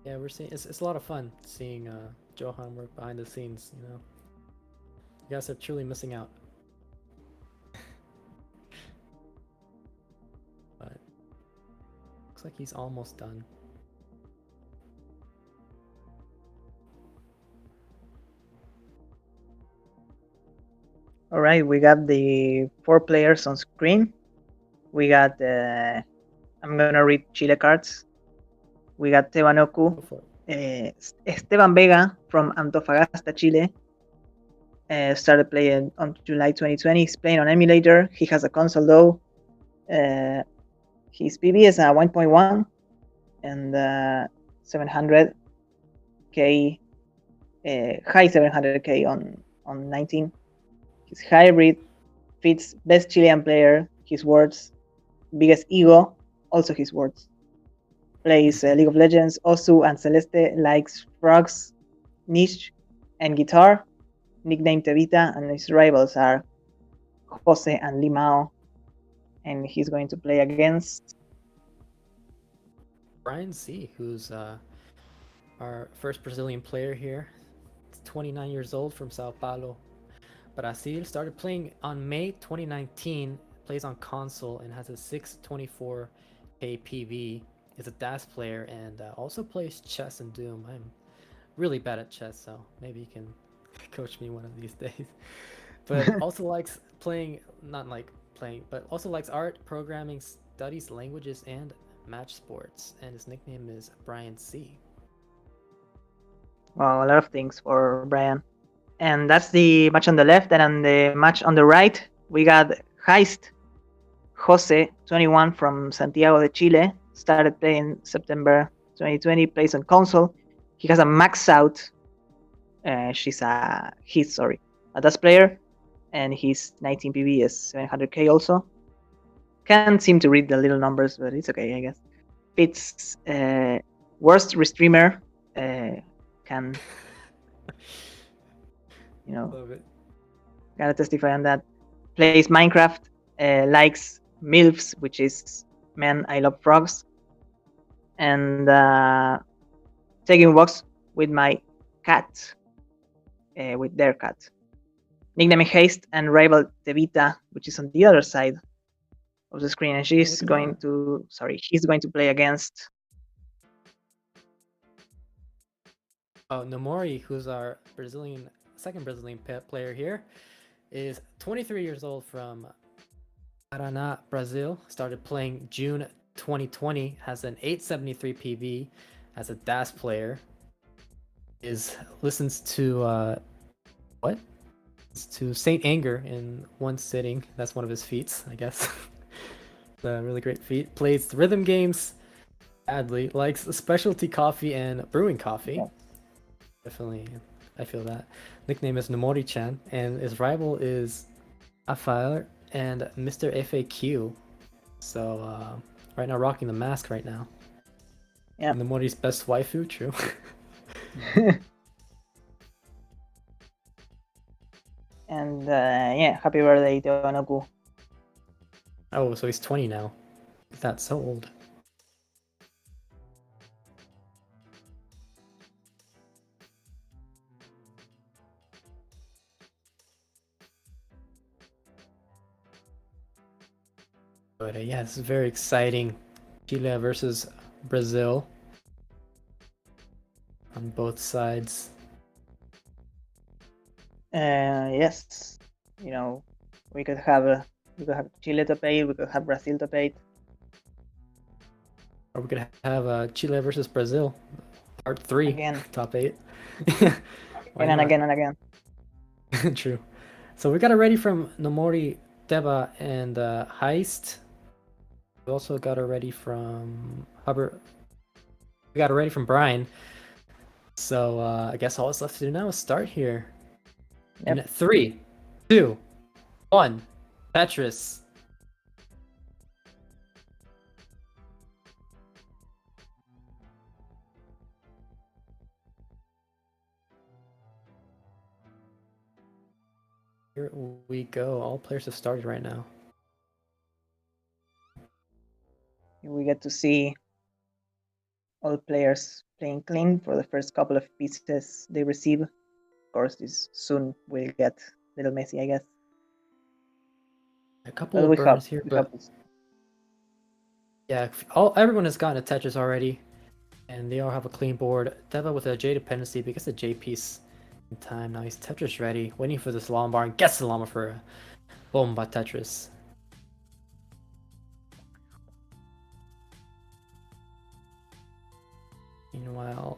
Yeah, we're seeing it's a lot of fun seeing Johann work behind the scenes. You guys are truly missing out. But looks like he's almost done. All right, we got the 4 players on screen. We got I'm gonna read Chile cards. We got Tebanoku, Esteban Vega from Antofagasta, Chile. Started playing on July 2020. He's playing on emulator. He has a console though. His PB is a 1.1 and 700k, high 700k on 19. His hybrid fits best Chilean player. His words, biggest ego, also his words. Plays League of Legends, Osu and Celeste, likes frogs, niche, and guitar. Nickname Tevita, and his rivals are Jose and Limao. And he's going to play against Brian C, who's our first Brazilian player here. He's 29 years old from Sao Paulo, Brazil. Started playing on May 2019. Plays on console and has a 624k PV. Is a DAS player and also plays chess and Doom. I'm really bad at chess, so maybe you can coach me one of these days. But also likes playing, not like playing, but also likes art, programming, studies languages, and match sports. And his nickname is Brian C. well, a lot of things for Brian. And that's the match on the left. And on the match on the right, we got Heist, Jose, 21 from Santiago de Chile. Started playing September 2020. Plays on console. He has a max out. He's a DAS player, and his 19 PV is 700k also. Can't seem to read the little numbers, but it's okay, I guess. It's worst restreamer. Can Love it. gotta testify on that. Plays Minecraft. Likes MILFs, which is Men I Love Frogs, and taking walks with my cat, with their cat. Nickname Heist and rival Tevita, which is on the other side of the screen, and he's going to play against Nomori, who's our second Brazilian player here, is 23 years old from Paraná, Brazil. Started playing June 2020. Has an 873 PV. As a DAS player. Listens to what? To Saint Anger in one sitting. That's one of his feats, I guess. A really great feat. Plays rhythm games badly. Likes specialty coffee and brewing coffee. Yeah. Definitely, I feel that. Nickname is Nomori-chan, and his rival is Afael and Mr. FAQ. So right now rocking the mask right now. Yeah. Nomori's best waifu, true. And happy birthday to Anoku. Oh, so he's 20 now. That's so old. But yeah, this is very exciting. Chile versus Brazil on both sides. Yes, we could have Chile top 8, we could have Brazil top 8. Or we could have Chile versus Brazil, part 3, again. top 8. Again and again and again. True. So we got it ready from Nomori, Teba, and Heist. We also got it ready from Hubbard. We got it ready from Brian. So I guess all that's left to do now is start here. Yep. In 3, 2, 1, Tetris. Here we go. All players have started right now. We get to see all players playing clean for the first couple of pieces they receive. Of course, this soon will get a little messy, I guess. A couple But of we burns hope. here, We but hope it's yeah, everyone has gotten a Tetris already, and they all have a clean board. Deva with a J dependency, but gets a J piece in time. Now he's Tetris ready, waiting for this Lombard, and gets the Lombard for a Bomba Tetris. Meanwhile,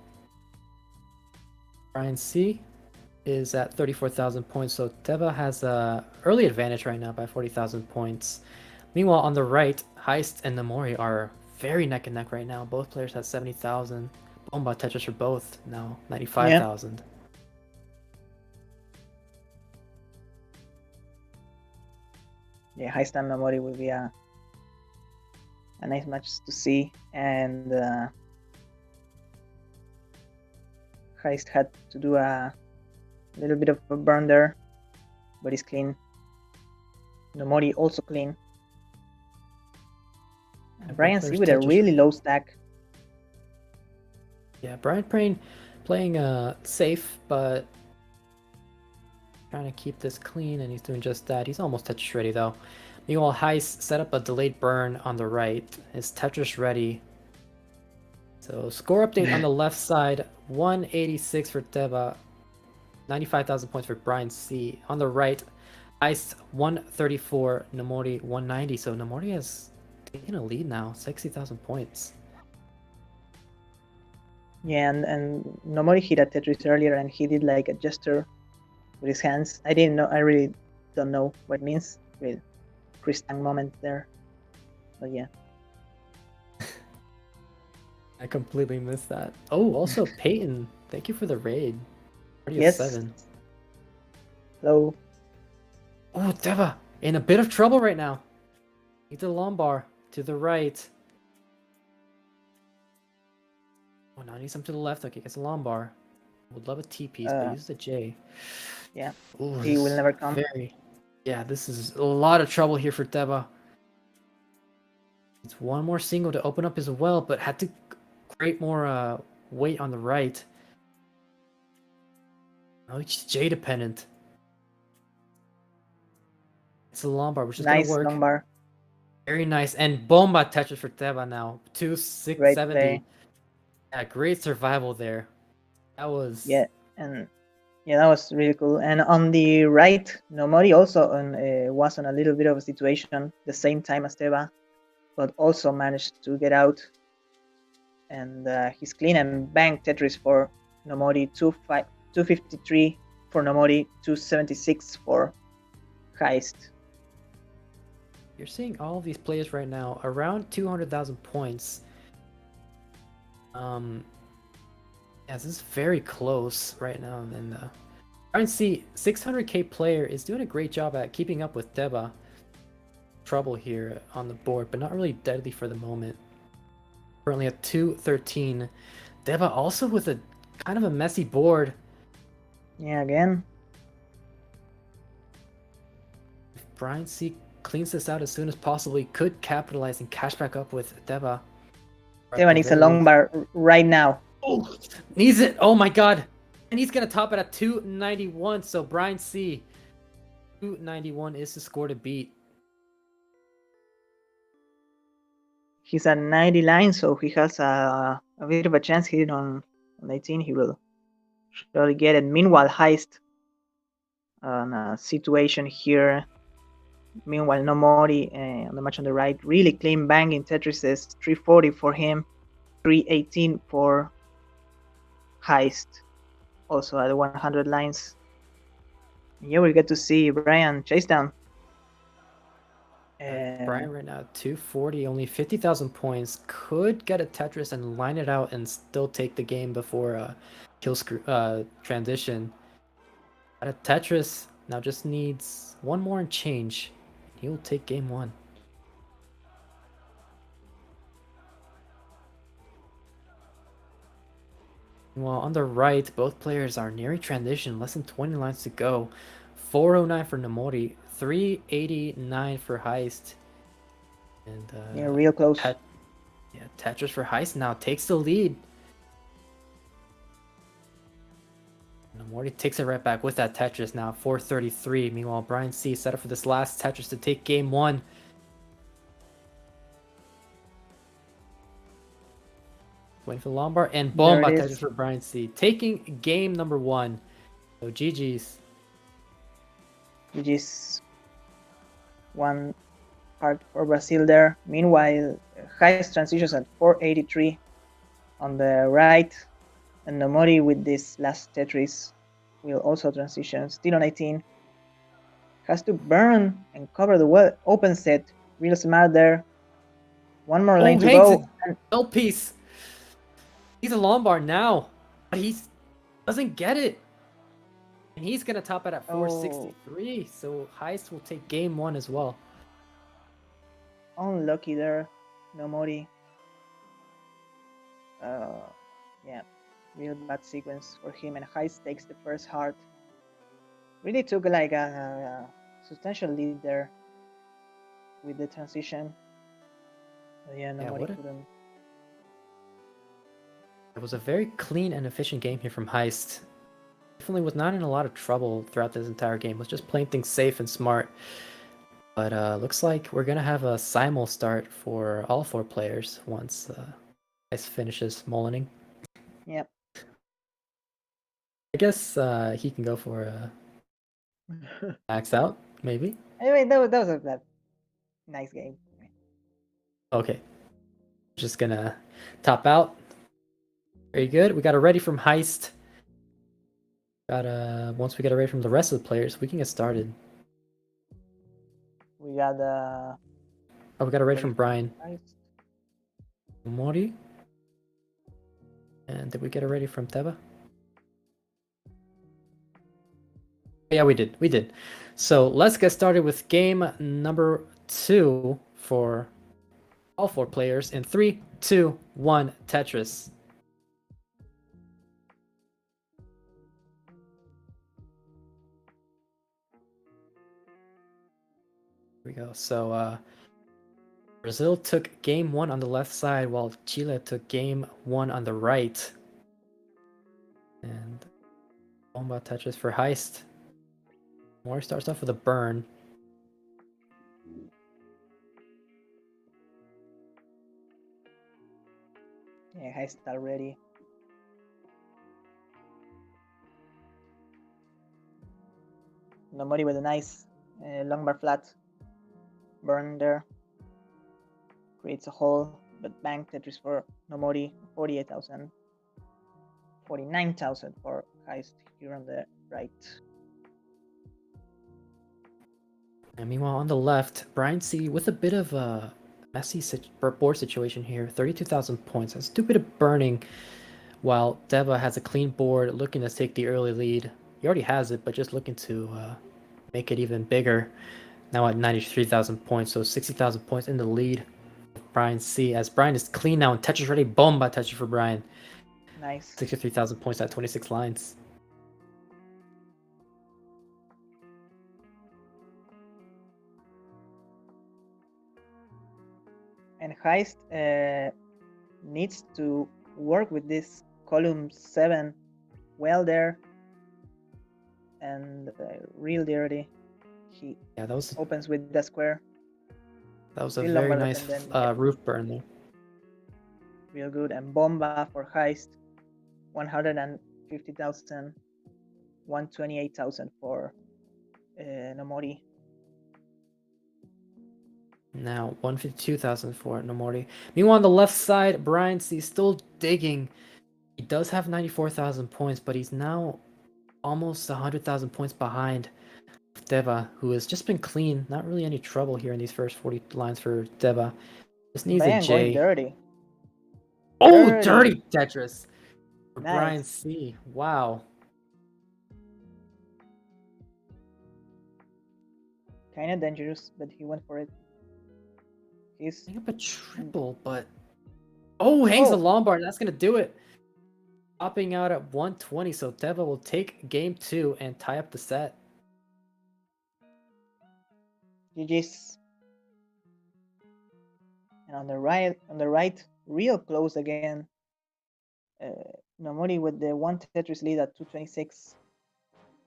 Brian C is at 34,000 points, so Deva has a early advantage right now by 40,000 points. Meanwhile, on the right, Heist and Namori are very neck and neck right now. Both players have 70,000. Bomba Tetris for both now 95,000. Yeah, Heist and Namori will be a nice match to see, and Heist had to do a little bit of a burn there, but he's clean. Nomori also clean. And Brian C with a really low stack. Yeah, Brian playing safe, but trying to keep this clean, and he's doing just that. He's almost Tetris ready though. Meanwhile, Heist set up a delayed burn on the right. Is Tetris ready? So score update on the left side: 186 for Deva, 95,000 points for Brian C. On the right, Heist 134, Namori 190. So Namori has taken a lead now, 60,000 points. Yeah, and Nomori hit a Tetris earlier, and he did like a gesture with his hands. I didn't know. I really don't know what it means. Real Chris Tang moment there. But yeah. I completely missed that. Oh, also Peyton, thank you for the raid. Party Yes. of 7. Hello. Oh, Deva in a bit of trouble right now. Needs a Lombard to the right. Oh, now needs some to the left. Okay, gets a Lombard. Would love a T piece, but uses a J. Yeah. Ooh, he will never come. Yeah, this is a lot of trouble here for Deva. It's one more single to open up his well, but had to create more weight on the right. Oh, it's J dependent. It's a Lombard, which is nice gonna work. Lombard. Very nice. And Bomba Tetris for Deva now. 2670. Yeah, great survival there. That was... Yeah, and yeah, that was really cool. And on the right, Nomori also was on a little bit of a situation the same time as Deva, but also managed to get out. And he's clean and banked Tetris for Nomori, 253 for Nomori, 276 for Heist. You're seeing all of these players right now around 200,000 points. Yeah, this is very close right now. And Brian C, 600k player, is doing a great job at keeping up with Deva. Trouble here on the board, but not really deadly for the moment. Currently at 213. Deva also with a kind of a messy board. Yeah, again. If Brian C cleans this out as soon as possible, he could capitalize and cash back up with Deva. Deva needs a Lombard right now. Oh, needs it. Oh my god. And he's going to top it at 291. So Brian C, 291 is the score to beat. He's at 90 lines, so he has a bit of a chance hitting on 18. He will surely get it. Meanwhile, Heist on a situation here. Meanwhile, Nomori on the match on the right, really clean banging Tetrises. 340 for him, 318 for Heist, also at 100 lines. Yeah, we get to see Brian chase down. Brian right now 240, only 50,000 points. Could get a Tetris and line it out and still take the game before kill transition. At a Tetris now just needs one more and change. He'll take game 1. While on the right, both players are nearing transition, less than 20 lines to go. 409 for Namori, 389 for Heist. And yeah, real close. Tetris for Heist now takes the lead. Morty takes it right back with that Tetris now, 433. Meanwhile, Brian C set up for this last Tetris to take game one. Waiting for the Lombard and boom by Tetris for Brian C. Taking game number one. So GG's. GG's. One part for Brazil there. Meanwhile, Heist transitions at 483 on the right. And Nomori with this last Tetris will also transition. Still on 18. Has to burn and cover the open set. Real smart there. One more lane to go. L piece. He's a Lombard now, but he doesn't get it. And he's going to top it at 463. So Heist will take game one as well. Unlucky there, Nomori. Yeah, real bad sequence for him. And Heist takes the first heart. Really took like a substantial lead there with the transition. But yeah, Nomori couldn't. It was a very clean and efficient game here from Heist. Definitely was not in a lot of trouble throughout this entire game. Was just playing things safe and smart. But looks like we're gonna have a simul start for all four players once Heist finishes mullining. Yep. I guess he can go for max out, maybe. Anyway, that was a nice game. Okay. Just gonna top out. Very good. We got a ready from Heist. Once we get a ready from the rest of the players, we can get started. We got we got a ready from Brian. Mori. And did we get a ready from Teba? Yeah, we did. We did. So let's get started with game number 2 for all four players in 3, 2, 1, Tetris. Here we go. So Brazil took game 1 on the left side while Chile took game 1 on the right. And Bomba Tetris for Heist. Mori starts off with a burn. Yeah, Heist already. Nomori with a nice long bar flat burn there. Creates a hole, but bang Tetris for Nomori, 48,000. 49,000 for Heist here on the right. And meanwhile, on the left, Brian C with a bit of a messy board situation here. 32,000 points. A stupid of burning, while Deba has a clean board, looking to take the early lead. He already has it, but just looking to make it even bigger. Now at 93,000 points, so 60,000 points in the lead. Brian C, as Brian is clean now and Tetris ready. Bomba Tetris for Brian. Nice. 63,000 points at 26 lines. And Heist needs to work with this column 7 well there. And real dirty. He opens with the square. That was a very nice roof burn there. Real good. And Bomba for Heist. 150,000. 128,000 for Nomori. Now 152,000 for Nomori. Meanwhile, on the left side, Brian C still digging. He does have 94,000 points, but he's now almost 100,000 points behind Deba, who has just been clean. Not really any trouble here in these first 40 lines for Deba. Just needs a J. Dirty. Oh, dirty Tetris for Nice. Brian C. Wow. Kind of dangerous, but he went for it. He's up a triple, but hangs a Lombard. That's gonna do it. Topping out at 120, so Deba will take game 2 and tie up the set. GG's. And on the right, real close again. Nomori with the one Tetris lead at 226.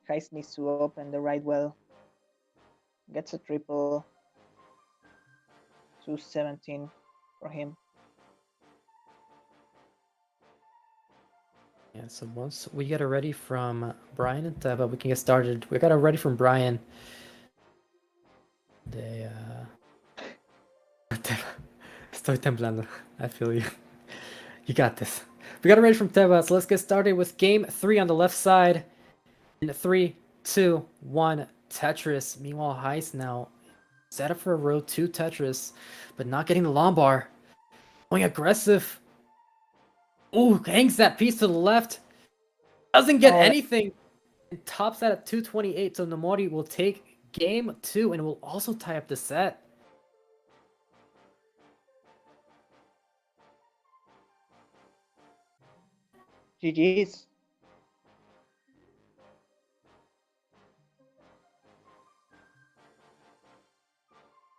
Heist needs to open the right well. Gets a triple. 217 for him. Yeah, so once we get it ready from Brian and Teva, we can get started. We got it ready from Brian. Teva, estoy temblando. I feel you. You got this. We got it ready from Teva, so let's get started with game 3 on the left side. In 3, 2, 1, Tetris. Meanwhile, Heist now set up for a row 2 Tetris, but not getting the Lombard. Going aggressive. Ooh, hangs that piece to the left. Doesn't get anything. And tops that at 228. So Nomori will take game 2 and will also tie up the set. GG's.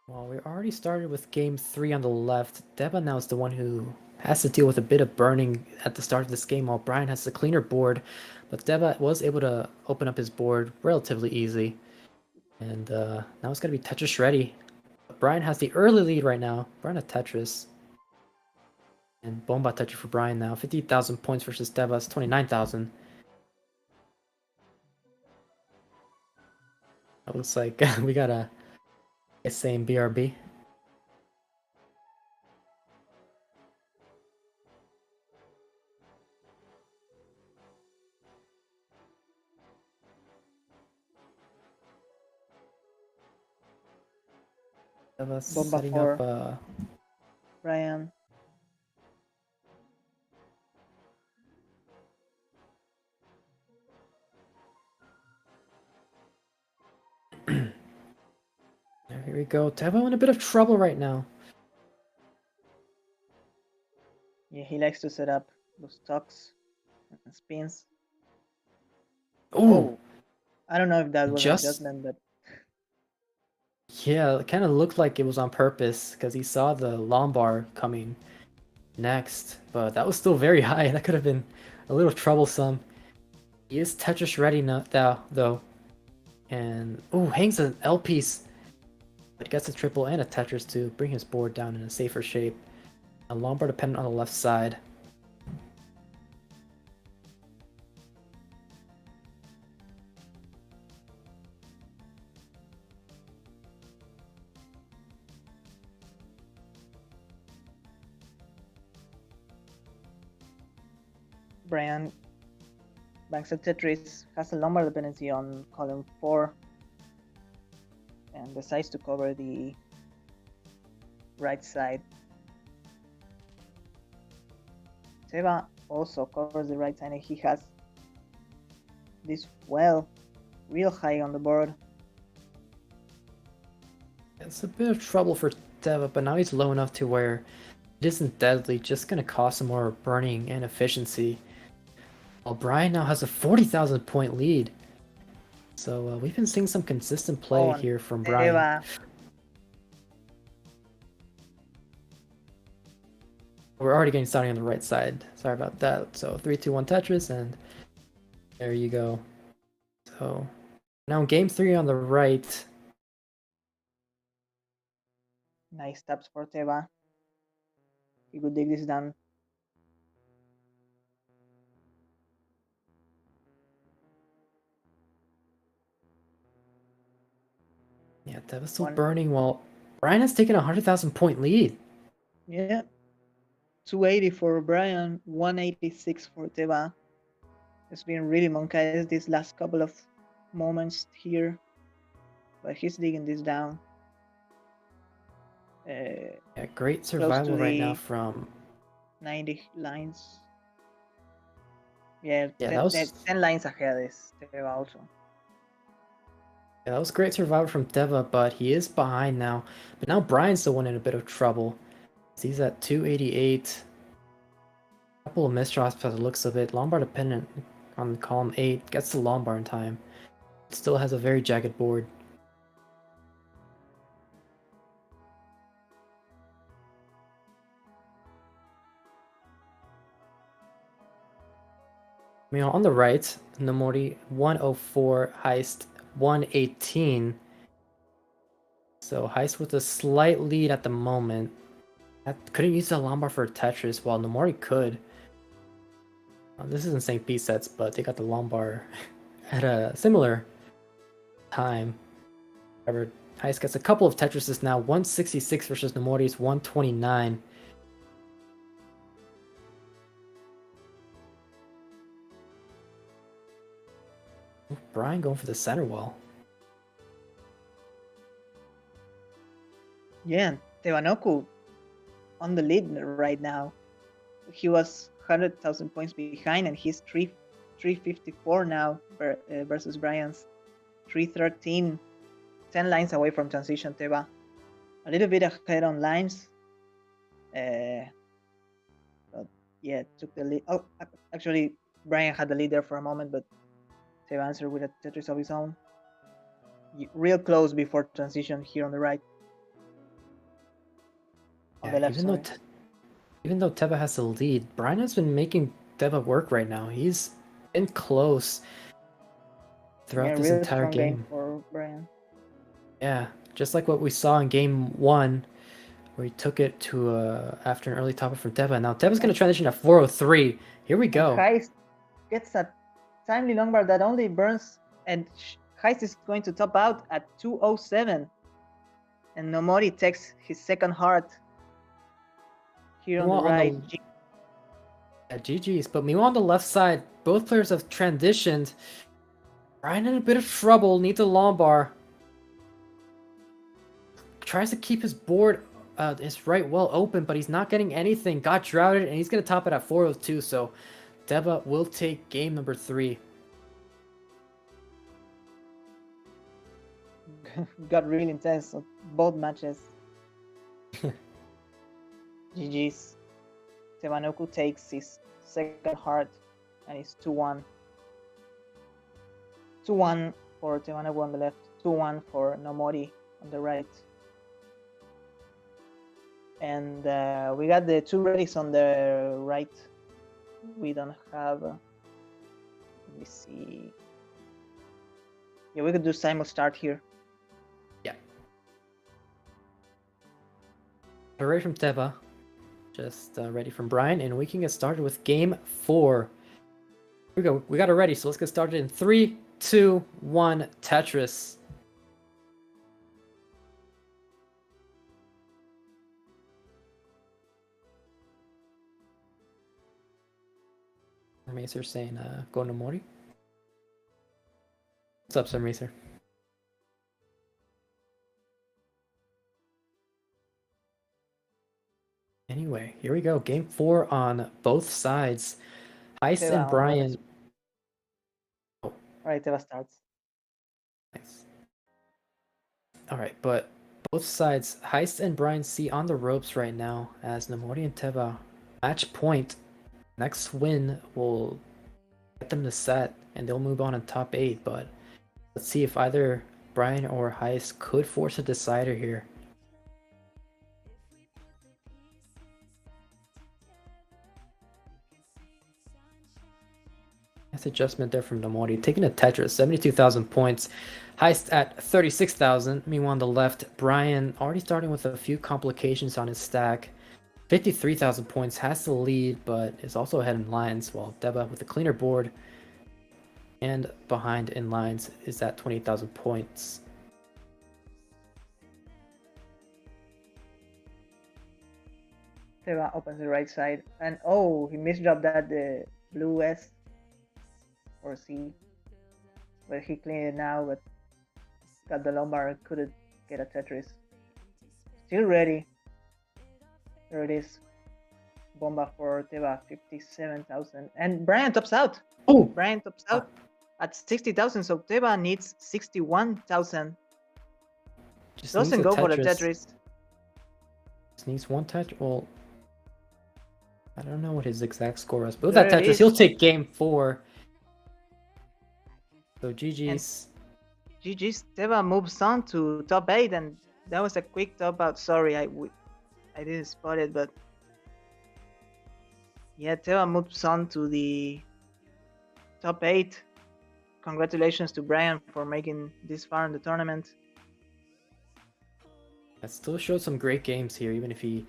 Well, we already started with game 3 on the left. Deba now is the one who has to deal with a bit of burning at the start of this game, while Brian has the cleaner board. But Deba was able to open up his board relatively easy. And now it's going to be Tetris ready. Brian has the early lead right now. Brian at Tetris. And Bomba Tetris for Brian now. 50,000 points versus Deba's 29,000. It looks like we got a same BRB. Deba's Bomba setting for up Brian. Here we go. Teva in a bit of trouble right now. Yeah, he likes to set up those tucks and spins. Ooh, I don't know if that was an just adjustment, but yeah, it kind of looked like it was on purpose because he saw the Lombard coming next, but that was still very high. That could have been a little troublesome. He is Tetris ready now, though, and ooh, hangs an L piece, but gets a triple and a Tetris to bring his board down in a safer shape. A Lombard dependent on the left side. Brian banks at Tetris, has a Lombard dependency on column 4, and decides to cover the right side. Teva also covers the right side, and he has this well real high on the board. It's a bit of trouble for Teva, but now he's low enough to where it isn't deadly, just gonna cost him more burning and efficiency. While Brian now has a 40,000 point lead. So we've been seeing some consistent play here from Brian. Teva. We're already getting starting on the right side. Sorry about that. So 3, 2, 1 Tetris, and there you go. So now game 3 on the right. Nice taps for Teva. He could dig this down. Yeah, Teva's still burning while Brian has taken a 100,000 point lead. Yeah. 280 for Brian, 186 for Teva. It's been really Monkey's these last couple of moments here, but he's digging this down. Yeah, great survival right now from 90 lines. Yeah, yeah, 10, that was 10 lines ahead is Teva also. Yeah, that was great survival from Deva, but he is behind now. But now Brian's the one in a bit of trouble. He's at 288. A couple of misdrops by the looks of it. Lombard dependent on column 8. Gets the Lombard in time. Still has a very jagged board. On the right, Nomori 104, Heist 118. So Heist with a slight lead at the moment. Couldn't use the Lombard for Tetris, while Nomori could. This isn't St. Pete sets, but they got the Lombard at a similar time. However, Heist gets a couple of Tetrises now, 166 versus Nomori's 129. Brian going for the center wall. Yeah, Tevanoku on the lead right now. He was 100,000 points behind, and he's 354 now versus Brian's 313. 10 lines away from transition. Teva a little bit ahead on lines. But yeah, took the lead. Oh, actually, Brian had the lead there for a moment, but Teva answered with a Tetris of his own. Real close before transition here on the right. On the left, even though Teva has the lead, Brian has been making Teva work right now. He's been close throughout this entire game. For Brian. Yeah, just like what we saw in game 1, where he took it to after an early topper from Teva. Now Teva's going to transition at 403. Here we go. Heist gets a timely Lombard that only burns, and Heist is going to top out at 207. And Nomori takes his second heart. Here on the right. GG's. But meanwhile on the left side, both players have transitioned. Brian in a bit of trouble, needs a Lombard. Tries to keep his board, his right well open, but he's not getting anything. Got droughted, and he's going to top it at 402. So Teva will take game number 3. Got really intense on both matches. GG's. Tevanoku takes his second heart, and it's 2-1. 2-1 for Tevanoku on the left, 2-1 for Nomori on the right. And we got the two readies on the right. We don't have. Let me see. Yeah, we could do simul start here. Yeah. Ready from Teva. Just ready from Brian, and we can get started with game 4. Here we go. We got it ready, so let's get started in 3, 2, 1, Tetris. Macer saying, go Nomori. What's up, Sir Macer? Anyway, here we go. Game 4 on both sides. Heist and Brian. Oh. Alright, Teva starts. Nice. Alright, but both sides, Heist and Brian see on the ropes right now as Nomori and Teva match point. Next win will get them to set, and they'll move on in top 8, but let's see if either Brian or Heist could force a decider here. Nice adjustment there from Nomori, taking a Tetris, 72,000 points. Heist at 36,000. Meanwhile on the left, Brian already starting with a few complications on his stack. 53,000 points, has the lead, but is also ahead in lines, while Teva with a cleaner board and behind in lines is at 20,000 points. Teva opens the right side, and oh, he misdropped that the blue S or C, but he cleaned it now, but got the Lombard, couldn't get a Tetris. Still ready. There it is. Bomba for Teva, 57,000. And Brian tops out. Oh! Brian tops out at 60,000, so Teva needs 61,000. Doesn't go for the Tetris. Just needs one Tetris. Well, I don't know what his exact score is, but with that Tetris, he'll take game 4. So GG's. And GG's. Teva moves on to top 8, and that was a quick top out. Sorry, I didn't spot it, but yeah, Teva moves on to the top 8. Congratulations to Brian for making this far in the tournament. That still showed some great games here, even if he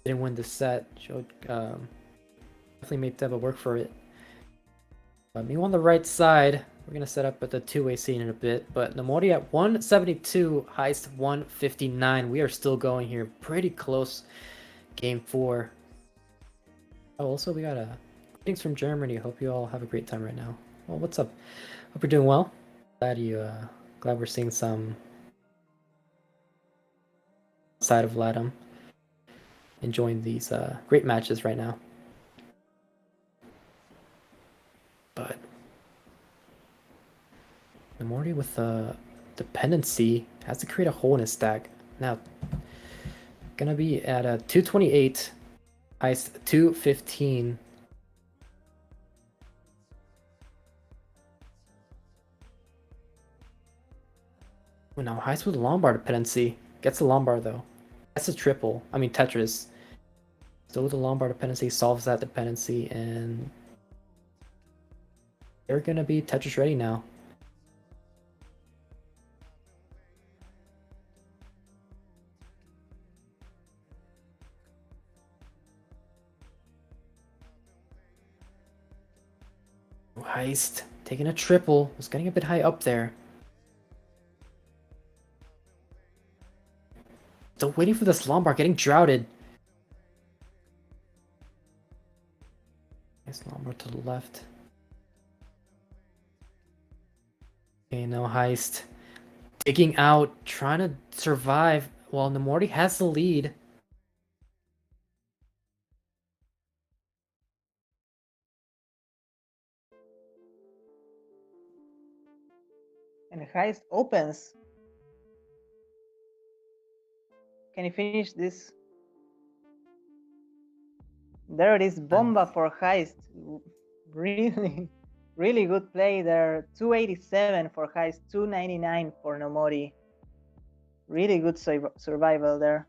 didn't win the set. Showed definitely made Deva work for it. Meanwhile, on the right side, we're gonna set up at the two-way scene in a bit. But Nomori at 172, Heist 159. We are still going here, pretty close. Game 4. Oh, also we got greetings from Germany. Hope you all have a great time right now. Well, what's up? Hope you're doing well. Glad we're seeing some side of LATAM enjoying these great matches right now. But Nomori with the dependency has to create a hole in his stack. Now, gonna be at a 228, Heist 215. Oh, now Heist with Lombard dependency. Gets the Lombard though. That's a triple. I mean Tetris. Still with the Lombard dependency, solves that dependency, and they're gonna be Tetris ready now. Heist taking a triple. Was getting a bit high up there. Still waiting for this Lombard, getting droughted. Nice Lombard to the left. Okay, now Heist digging out, trying to survive while Nomori has the lead. And Heist opens. Can he finish this? There it is, Bomba for Heist. Really, really good play there. 287 for Heist, 299 for Nomori. Really good survival there.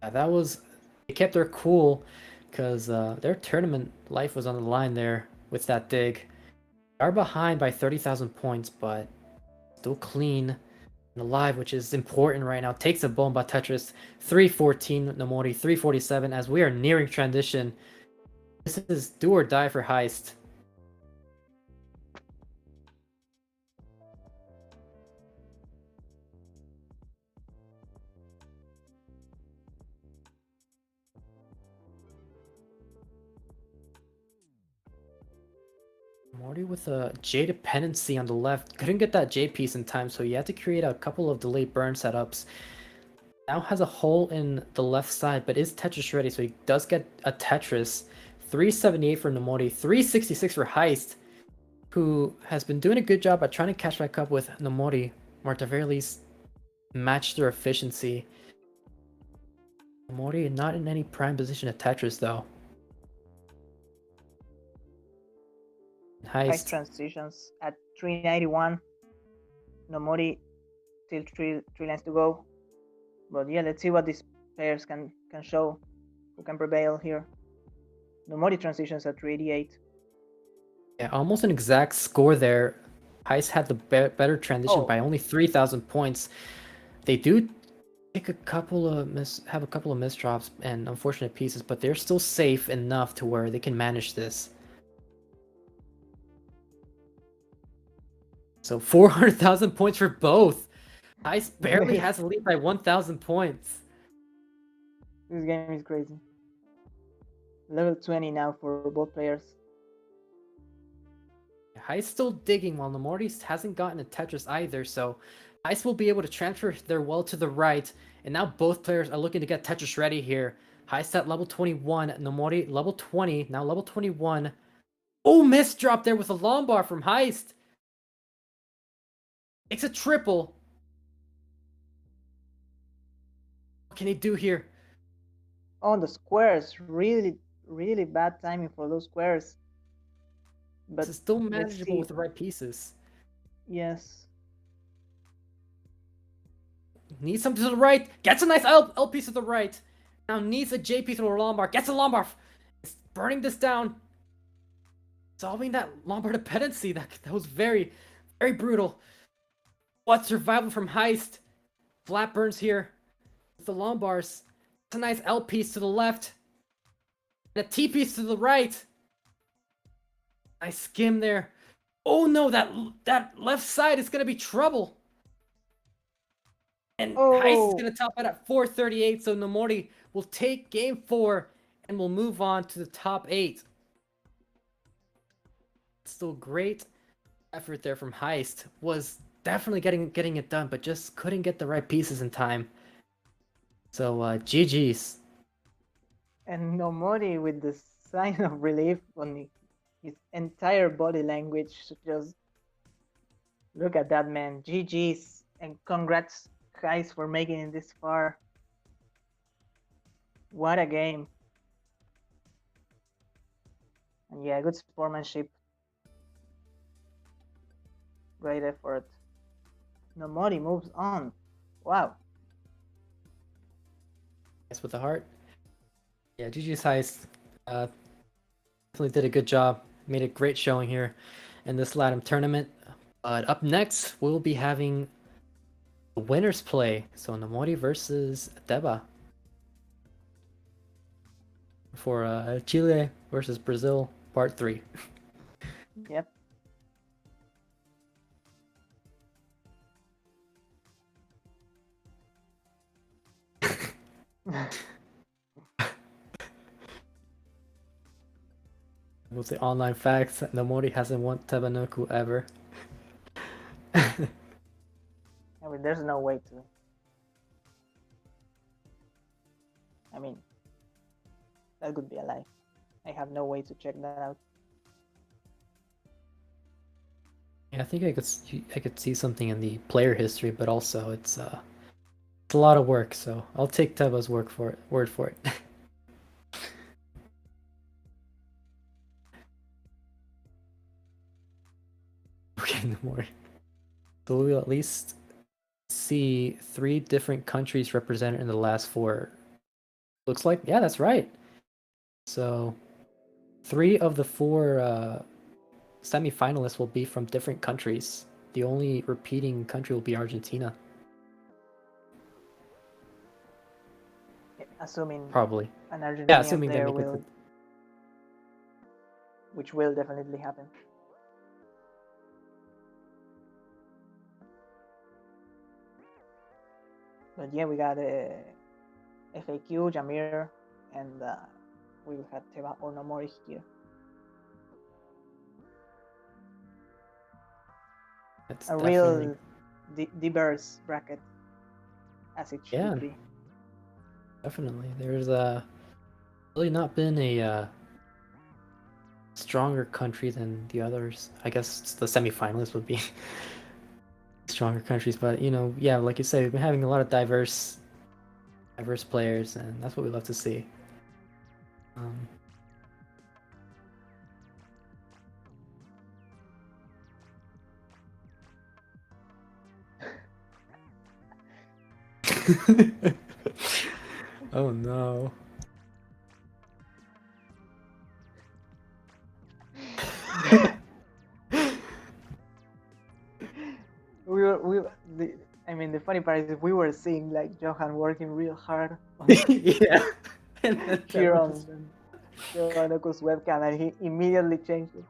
Yeah, that was... They kept their cool because their tournament life was on the line there with that dig. They are behind by 30,000 points, but still clean and alive, which is important right now. Takes a Bomba Tetris, 314 Nomori, 347 as we are nearing transition. This is do or die for Heist. Morty with a J dependency on the left. Couldn't get that J piece in time, so he had to create a couple of delayed burn setups. Now has a hole in the left side, but is Tetris ready, so he does get a Tetris. 378 for Nomori, 366 for Heist, who has been doing a good job at trying to catch back up with Nomori, or at the very least, match their efficiency. Nomori not in any prime position at Tetris, though. Heist transitions at 391. Nomori still three lines to go. But yeah, let's see what these players can show. Who can prevail here. Nomori transitions at 388. Yeah, almost an exact score there. Heist had the better transition by only 3,000 points. They do take a couple of have a couple of misdrops and unfortunate pieces, but they're still safe enough to where they can manage this. So 400,000 points for both. Heist barely has a lead by 1,000 points. This game is crazy. Level 20 now for both players. Heist still digging while Nomori hasn't gotten a Tetris either, so Heist will be able to transfer their well to the right, and now both players are looking to get Tetris ready here. Heist at level 21, Nomori level 20, now level 21. Oh, miss drop there with a Lombard from Heist. It's a triple. What can he do here? Oh, the squares. Really, really bad timing for those squares. But it's still manageable with the right pieces. Yes. Needs something to the right. Gets a nice L piece to the right. Now needs a J piece or a Lombard. Gets a Lombard. It's burning this down. solving that Lombard dependency. That was very, very brutal. What survival from Heist? Flat burns here with the Lombards. It's a nice L piece to the left. And a T piece to the right. Nice skim there. Oh no, that left side is gonna be trouble. And Heist is gonna top out at 438, so Nomori will take game 4 and will move on to the top 8. Still great effort there from Heist. Was definitely getting it done, but just couldn't get the right pieces in time. So GG's. And Nomori with the sign of relief on his entire body language. Just look at that, man. GG's and congrats, guys, for making it this far. What a game. And yeah, good sportsmanship. Great effort. Nomori moves on. Wow. Yes, with the heart. Yeah, GG's Heist. Definitely did a good job. Made a great showing here in this LATAM tournament. But up next, we'll be having the winners play. So Nomori versus Deba. For Chile versus Brazil, part 3. Yep. We'll say online facts. Nomori hasn't won Tabanoku ever. I mean, there's no way to. I mean, that could be a lie. I have no way to check that out. Yeah, I think I could see something in the player history, but also it's a lot of work. So I'll take Teba's word for it. Okay, Nomori. So we'll at least see 3 different countries represented in the last 4. Looks like, yeah, that's right. So 3 of the 4 semi-finalists will be from different countries. The only repeating country will be Argentina. Assuming Probably. an Argentinian Yeah, assuming they player make it. will, which will definitely happen. But yeah, we got FAQ, Jamir, and we will have Teba or Nomori here. It's A definitely real diverse bracket, as it should be. Definitely. There's really not been a stronger country than the others. I guess the semifinalists would be stronger countries, but you know, yeah, like you said, we've been having a lot of diverse players, and that's what we love to see. Oh no. I mean, the funny part is we were seeing like Johann working real hard Yeah. here on Joacozep's webcam, and he immediately changed it.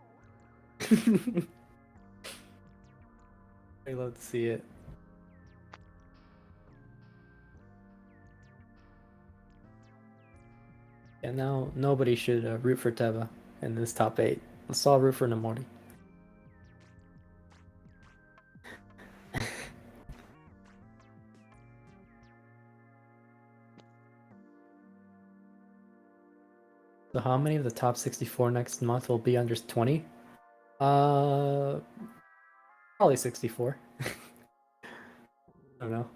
I love to see it. And now nobody should root for Teba in this top 8. Let's all root for Nomori. So how many of the top 64 next month will be under 20? Probably 64. I don't know.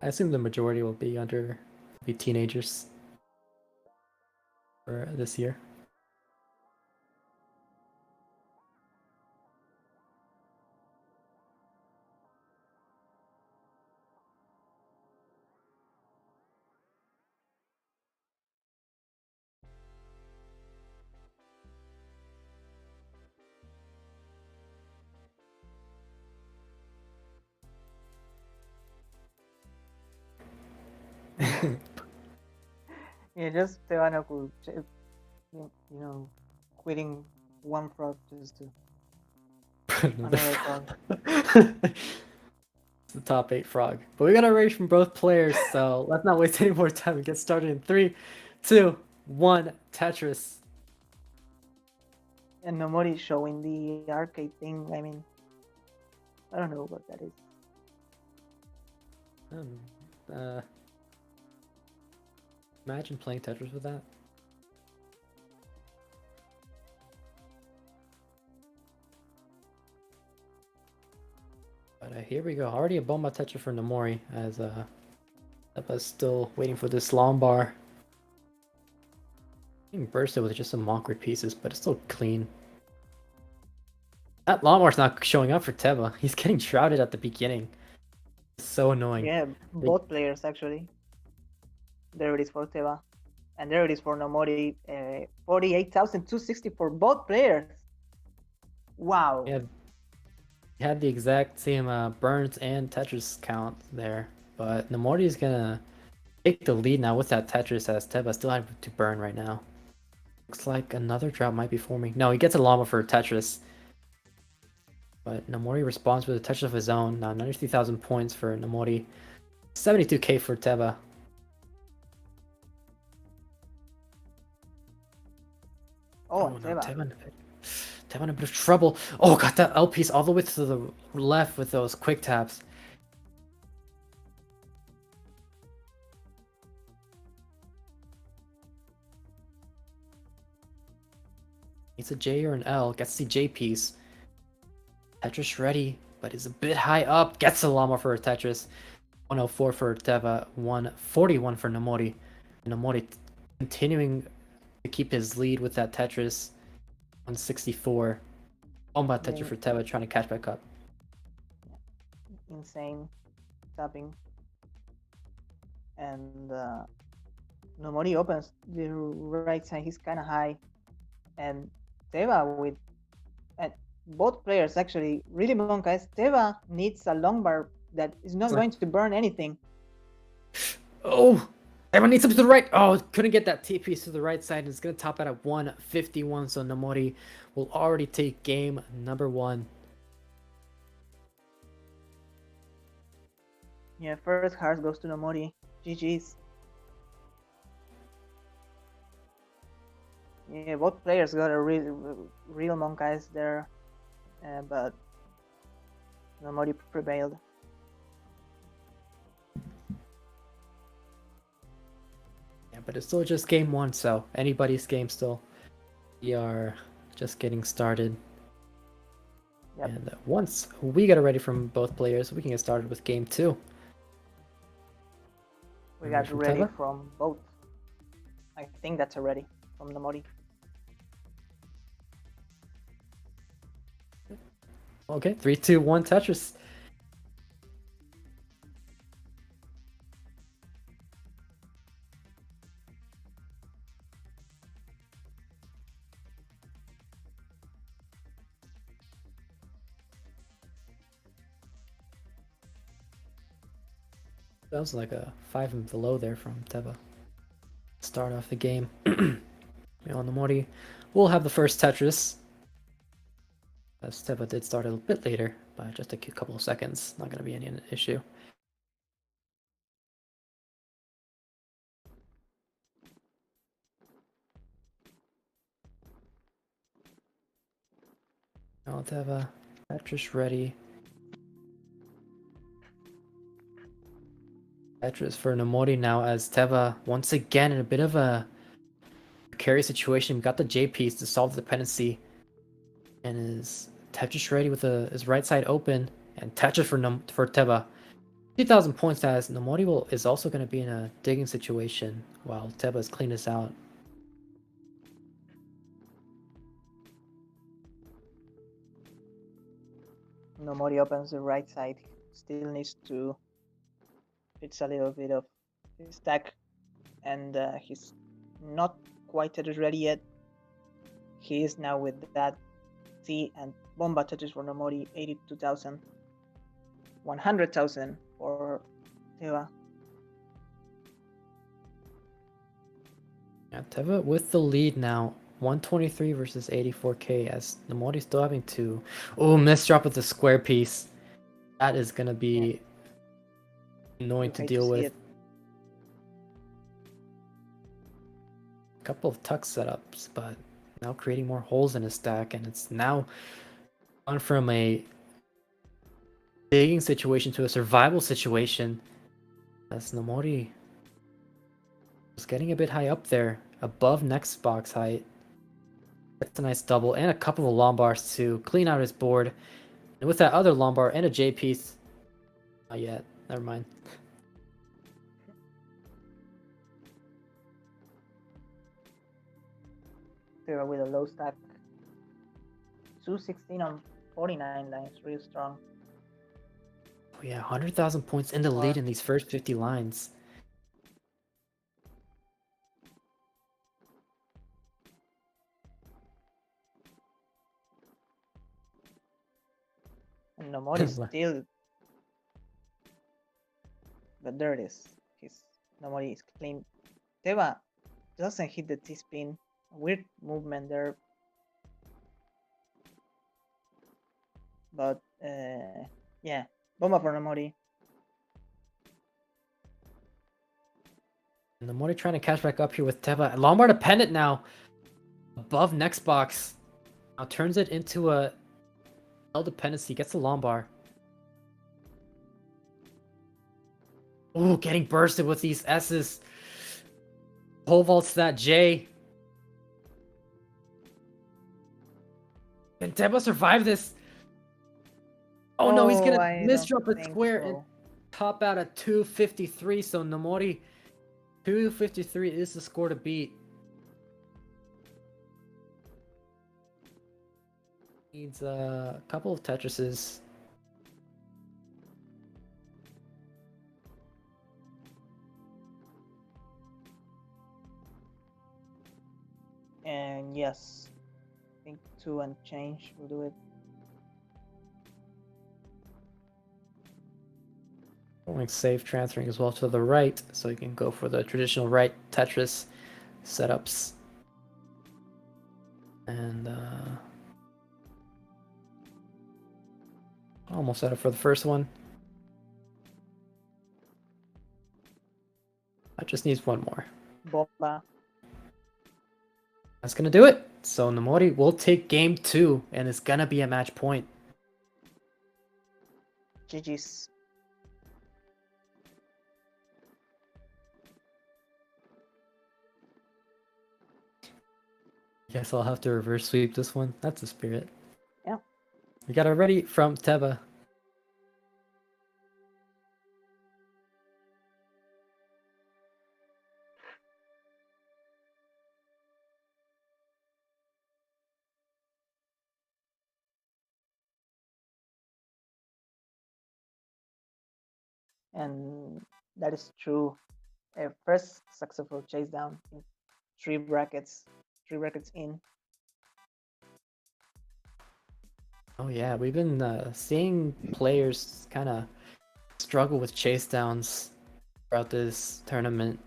I assume the majority will be teenagers for this year. Yeah, just Tebano could, quitting one frog just to another frog. It's the top 8 frog. But we got a race from both players, so let's not waste any more time and get started in 3, 2, 1, Tetris. And Nomori showing the arcade thing. I mean, I don't know what that is. Imagine playing Tetris with that. But here we go. Already a bomba Tetris for Nomori as Teba's still waiting for this long bar. Being bursted with just some mockery pieces, but it's still clean. That long bar's not showing up for Teba. He's getting shrouded at the beginning. It's so annoying. Yeah, both players actually. There it is for Teba. And there it is for Nomori. 48,260 for both players. Wow. Yeah. He had the exact same burns and Tetris count there, but Nomori is gonna take the lead now with that Tetris as Teba still has to burn right now. Looks like another drought might be forming. No, he gets a llama for Tetris. But Nomori responds with a Tetris of his own. Now 93,000 points for Nomori. 72k for Teba. Oh, no, Teba. Teba in a bit of trouble. Oh, got that L piece all the way to the left with those quick taps. It's a J or an L. Gets the J piece. Tetris ready, but is a bit high up. Gets the llama for a Tetris. 104 for Teba. 141 for Nomori. Nomori continuing to keep his lead with that Tetris. 164. Bomba Tetris for Teba trying to catch back up. Insane tapping. And Nomori opens the right side. He's kind of high. And Teba with both players actually really monkas. Teba needs a long bar that is not going to burn anything. Oh, Teba needs something to the right. Oh, couldn't get that T piece to the right side. It's going to top out at 151. So Nomori will already take game number 1. Yeah, first heart goes to Nomori. GG's. Yeah, both players got a real monkas there, but Nomori prevailed. Yeah, but it's still just game 1, so anybody's game still. We are just getting started. Yep. And once we get it ready from both players, we can get started with game 2. We got ready from both. I think that's a ready from Nomori. Okay, 3, 2, 1, Tetris. That was like a 5 and below there from Teba. Start off the game. On Nomori, we'll have the first Tetris. As Teba did start a bit later, by just a couple of seconds. Not going to be any issue. Now Teba, Tetris ready. Tetris for Nomori now as Teba once again in a bit of a precarious situation. Got the J piece to solve the dependency, and is Tetris ready with his right side open, and Tetris for Teba. 2,000 points as Nomori is also going to be in a digging situation while Teba's cleaned this out. Nomori opens the right side. Still needs to fix a little bit of his stack, and he's not quite Tetris ready yet. He is now with that T and Bomba Tetris for Nomori. 82,000. 100,000 for Teba. Yeah, Teva with the lead now. 123 versus 84k as Nomori still having to... Oh, misdrop with the square piece. That is going to be annoying to hate deal see with. it. A couple of tuck setups, but now creating more holes in his stack, and it's now gone from a digging situation to a survival situation as Nomori was getting a bit high up there, above next box height. That's a nice double, and a couple of lombars to clean out his board. And with that other lombar and a J piece, not yet, never mind. Teva with a low stack. 216 on 49 lines, real strong. Oh yeah, 100,000 points in the lead in these first 50 lines. And Nomori still, but there it is. Nomori is clean. Teva doesn't hit the T-spin. Weird movement there. But yeah, bomba for Nomori. And Nomori trying to catch back up here with Teva. Lombard dependent now. Above next box. Now turns it into a L dependency. Gets the lombar. Ooh, getting bursted with these S's. Pole vaults that J. Can Teva survive this? Oh no, he's gonna misdrop a square and top out at 253. So Nomori, 253 is the score to beat. Needs a couple of Tetrises. And yes, I think 2 and change will do it. Going safe, transferring as well to the right, so you can go for the traditional right Tetris setups. And almost set up for the first one. I just needs one more. Bomba. That's gonna do it. So Nomori will take game 2, and it's gonna be a match point. GG's. Guess I'll have to reverse sweep this one. That's the spirit. Yeah. We got it ready from Teva. And that is true. First successful chase down in 3 brackets in. Oh yeah, we've been seeing players kind of struggle with chase downs throughout this tournament.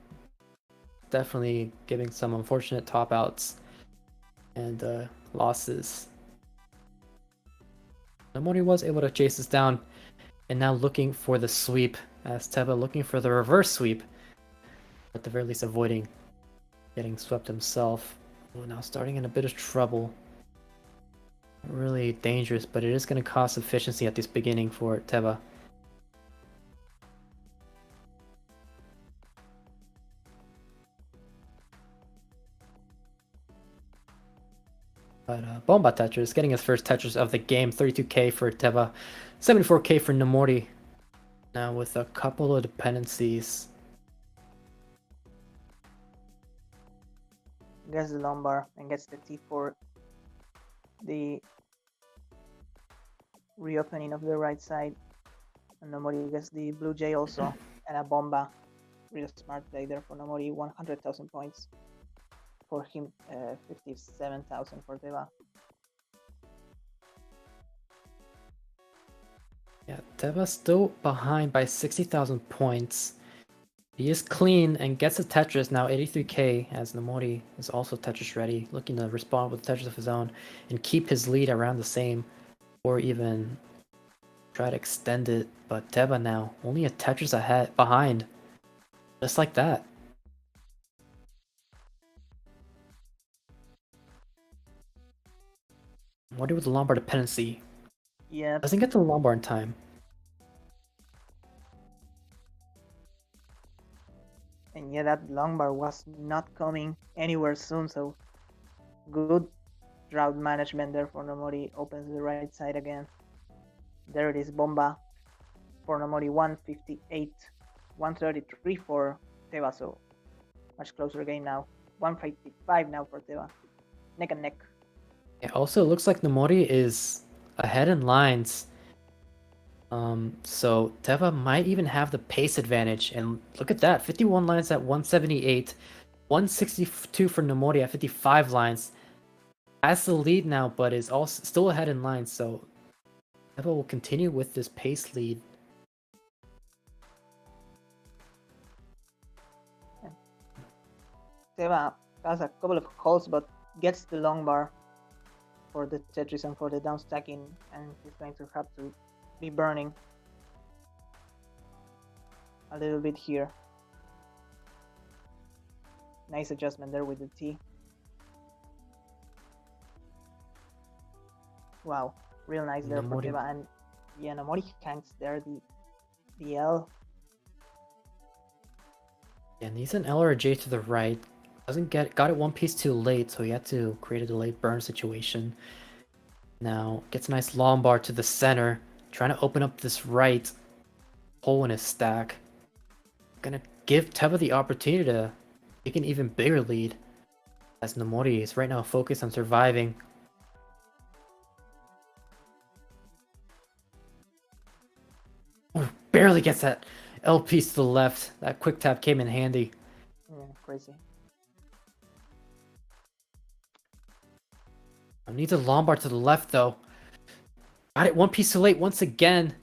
Definitely giving some unfortunate top outs and losses. Nomori was able to chase this down, and now looking for the sweep, as Teva looking for the reverse sweep. At the very least avoiding getting swept himself. Oh, now starting in a bit of trouble. Really dangerous, but it is going to cost efficiency at this beginning for Teva. But Bomba Tetris getting his first Tetris of the game. 32k for Teva, 74k for Nomori. Now with a couple of dependencies. Gets the lumbar and gets the T for the reopening of the right side. And Nomori gets the blue J also and a bomba. Real smart play there for Nomori. 100,000 points for him. 57,000 for Teva. Yeah, Teva still behind by 60,000 points. He is clean and gets a Tetris now 83k as Nomori is also Tetris ready, looking to respond with Tetris of his own and keep his lead around the same or even try to extend it. But Teba now only a Tetris ahead behind. Just like that. What do with the Lombard dependency? Yeah. Doesn't get to the Lombard in time. And yeah, that long bar was not coming anywhere soon, so good drought management there for Nomori. Opens the right side again. There it is, Bomba for Nomori, 158, 133 for Teba, so much closer game now. 155 now for Teba. Neck and neck. It also looks like Nomori is ahead in lines. So Teva might even have the pace advantage. And look at that, 51 lines at 178, 162 for Nomori at 55 lines. Has the lead now, but is also still ahead in lines. So Teva will continue with this pace lead. Teba has a couple of calls, but gets the long bar for the Tetris and for the down stacking, and he's going to have to be burning a little bit here. Nice adjustment there with the T. Wow, real nice there for Nomori. Teba, and yeah, Nomori hangs there the L. Yeah, needs an L or a J to the right. Got it one piece too late, so he had to create a delayed burn situation. Now gets a nice Lombard to the center, trying to open up this right hole in his stack. Gonna give Teba the opportunity to take an even bigger lead, as Nomori is right now focused on surviving. Oh, barely gets that L piece to the left. That quick tap came in handy. Yeah, crazy. Needs a Lombard to the left though. Got it one piece too late once again.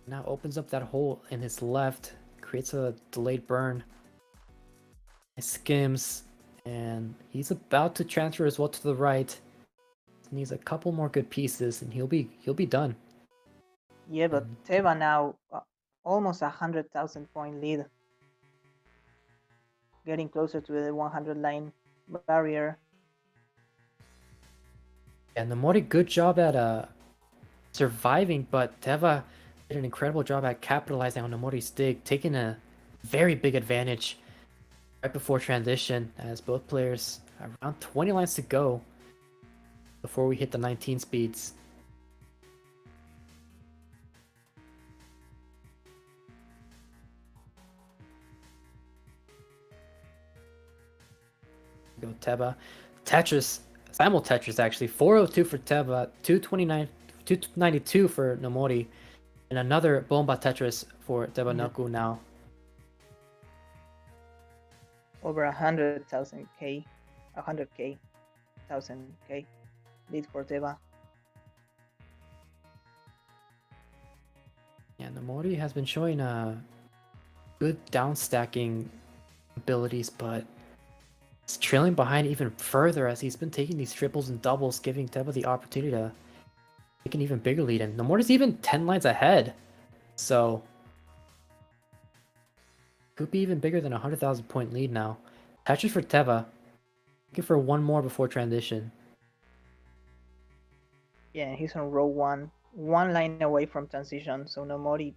Now opens up that hole in his left, creates a delayed burn. It skims, and he's about to transfer as well to the right. Needs a couple more good pieces, and he'll be done. Yeah, but Teba now almost 100,000 point lead, getting closer to the 100 line barrier. And Nomori, good job at surviving, but Teva did an incredible job at capitalizing on Nomori's dig, taking a very big advantage right before transition, as both players around 20 lines to go before we hit the 19 speeds. Go Teba. Tetris, Simul Tetris actually, 402 for Teba, 292 for Nomori, and another Bomba Tetris for Teba Naku now. Over 100,000 K, 100K, 1000K lead for Teba. Yeah, Nomori has been showing good down stacking abilities, but it's trailing behind even further as he's been taking these triples and doubles, giving Teba the opportunity to take an even bigger lead. And Nomori's even 10 lines ahead, so could be even bigger than a 100,000 point lead now. Tetris for Teba, looking for one more before transition. Yeah, he's on row one line away from transition, so Nomori.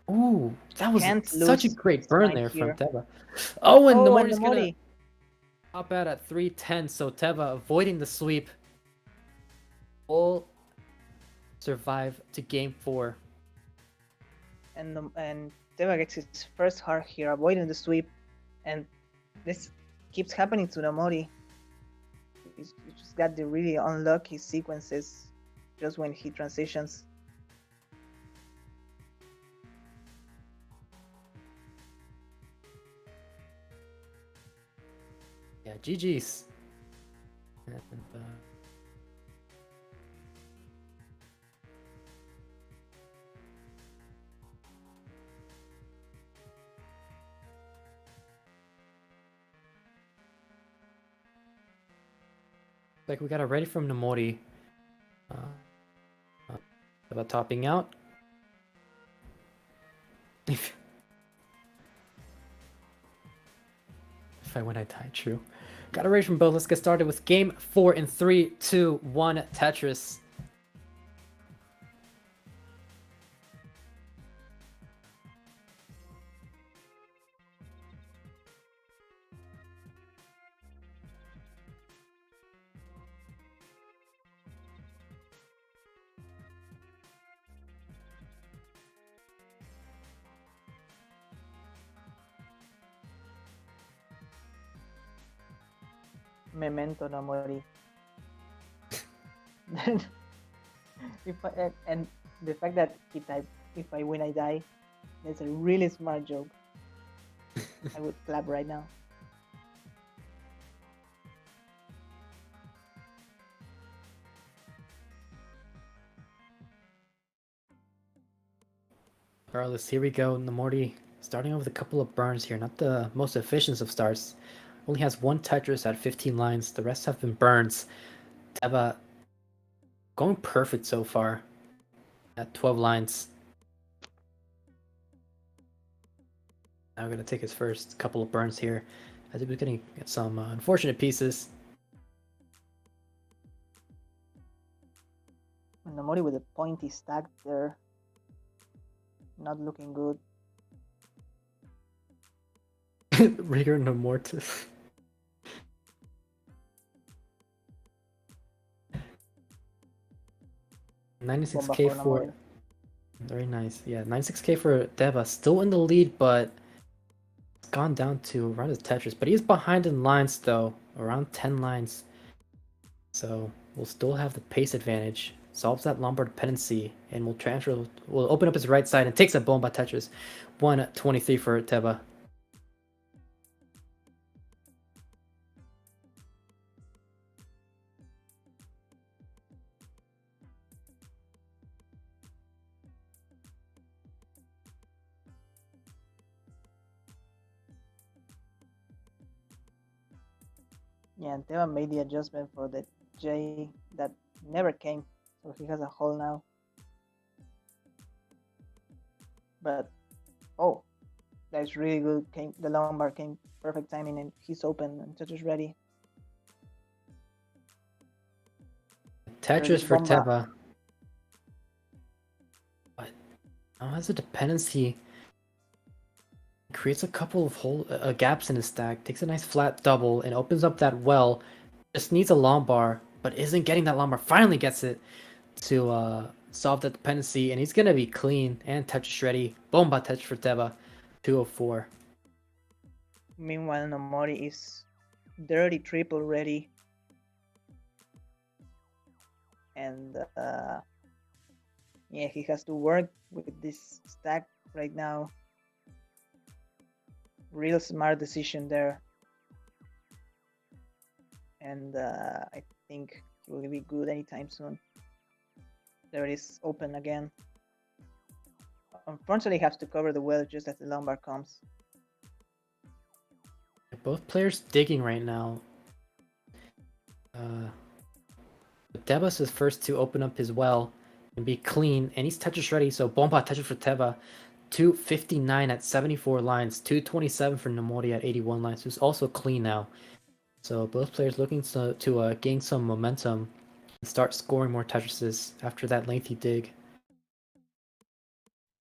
Ooh, that was Can't such a lose great his burn line there here. from Teba. Oh, and Oh, Nomori's and gonna Nomori. top out at 310, so Teba avoiding the sweep will survive to game 4. And Teba gets his first heart here, avoiding the sweep, and this keeps happening to Nomori. He's just got the really unlucky sequences just when he transitions. Yeah, GG's. And, Like we got a ready from Nomori. About topping out. If I win, I die. True. Got a ready from both. Let's get started with game 4 in 3, 2, 1. Tetris. Memento no mori. And the fact that he typed, "If I win, I die," that's a really smart joke. I would clap right now. Regardless, here we go. Nomori starting off with a couple of burns here. Not the most efficient of starts. Only has one Tetris at 15 lines. The rest have been burns. Teba going perfect so far at 12 lines. Now we're going to take his first couple of burns here. As he's getting some unfortunate pieces. Nomori with a pointy stack there. Not looking good. Rigor no mortis. $96K for... Very nice. Yeah, 96K for Deva. Still in the lead, but it's gone down to around his Tetris. But he's behind in lines, though. Around 10 lines. So we'll still have the pace advantage. Solves that Lombard dependency. And will open up his right side and takes a bomba Tetris. 123 for Teba. Yeah, and Teba made the adjustment for the J that never came, so he has a hole now. But oh, that's really good. The Lombard came perfect timing, and he's open and Tetris ready. Tetris for Teba. But now has a dependency. Creates a couple of gaps in his stack, takes a nice flat double, and opens up that well. Just needs a Lombard, but isn't getting that Lombard. Finally gets it to solve that dependency, and he's gonna be clean and Tetris ready. Bomba Tetris for Teba, 204. Meanwhile, Nomori is dirty triple ready. And yeah, he has to work with this stack right now. Real smart decision there. And I think he will be good anytime soon. There it is, open again. Unfortunately, he has to cover the well just as the Lombard comes. Both players digging right now. Teba's is first to open up his well and be clean, and he's Tetris ready, so bomba Tetris for Teba. 259 at 74 lines, 227 for Nomori at 81 lines, who's also clean now. So both players looking to gain some momentum and start scoring more Tetrises after that lengthy dig.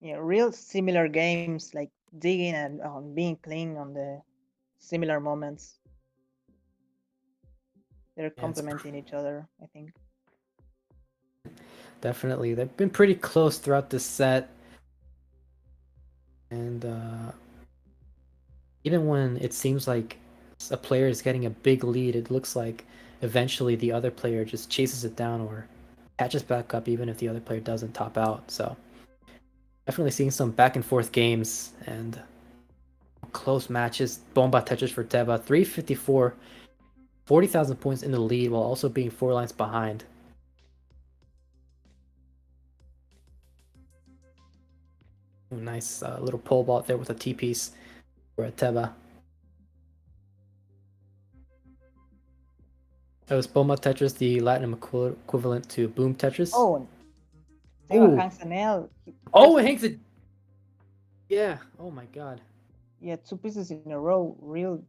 Yeah, real similar games, like digging and being clean on the similar moments. They're complementing each other, I think. Definitely. They've been pretty close throughout this set. And even when it seems like a player is getting a big lead, it looks like eventually the other player just chases it down or catches back up even if the other player doesn't top out. So definitely seeing some back and forth games and close matches. Bomba Tetris for Teba, 354, 40,000 points in the lead while also being 4 lines behind. Ooh, nice little pole vault there with a T-piece for Teba. That was Bomba Tetris, the Latin equivalent to Boom Tetris. Oh, Seba Ooh. hangs an L. Oh, it hangs it. Yeah. Oh my god. Yeah, 2 pieces in a row. Real